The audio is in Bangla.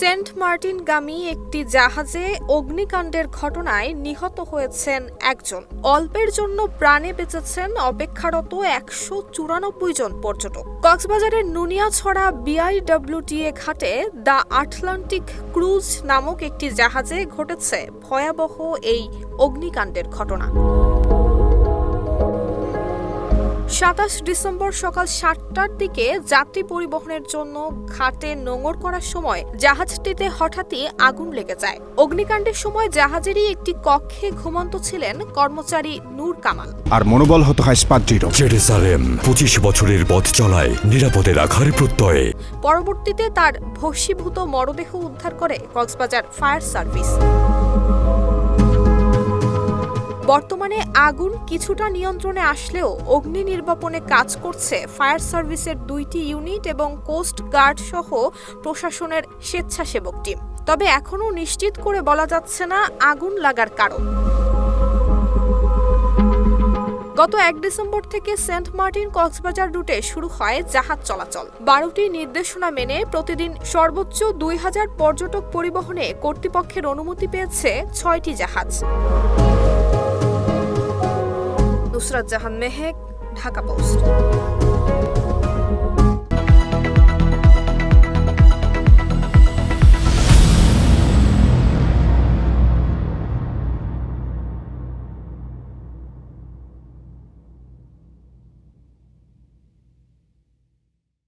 সেন্ট মার্টিনগামী একটি জাহাজে অগ্নিকাণ্ডের ঘটনায় নিহত হয়েছেন একজন। অল্পের জন্য প্রাণে বেঁচেছেন অপেক্ষারত ১৯৪ জন পর্যটক। কক্সবাজারের নুনিয়াছড়া BIWTA ঘাটে দ্য আটলান্টিক ক্রুজ নামক একটি জাহাজে ঘটেছে ভয়াবহ এই অগ্নিকাণ্ডের ঘটনা। ২৭ ডিসেম্বর সকাল ৭টার দিকে যাত্রী পরিবহনের জন্য ঘাটে নোঙর করার সময় জাহাজটিতে হঠাৎই আগুন লেগে যায়। অগ্নিকাণ্ডের সময় জাহাজেরই একটি কক্ষে ঘুমন্ত ছিলেন কর্মচারী নূর কামাল। আর মনোবল হতে হয় স্পাদ্রির। জেরুসালেম ২৫ বছরের পথ চলায় নিরাপদে রাখার প্রত্যয়ে। পরবর্তীতে তার ভস্মীভূত মরদেহ উদ্ধার করে কক্সবাজার ফায়ার সার্ভিস। বর্তমানে আগুন কিছুটা নিয়ন্ত্রণে আসলেও অগ্নি নির্বাপনে কাজ করছে ফায়ার সার্ভিসের ২টি ইউনিট এবং কোস্ট গার্ড সহ প্রশাসনের স্বেচ্ছাসেবক টিম। তবে এখনও নিশ্চিত করে বলা যাচ্ছে না আগুন লাগার কারণ। গত ১ ডিসেম্বর থেকে সেন্ট মার্টিন কক্সবাজার রুটে শুরু হয় জাহাজ চলাচল। ১২টি নির্দেশনা মেনে প্রতিদিন সর্বোচ্চ ২,০০০ পর্যটক পরিবহনে কর্তৃপক্ষের অনুমতি পেয়েছে ৬টি জাহাজ। নুসরাত জাহান মেহেক, ঢাকা পোস্ট।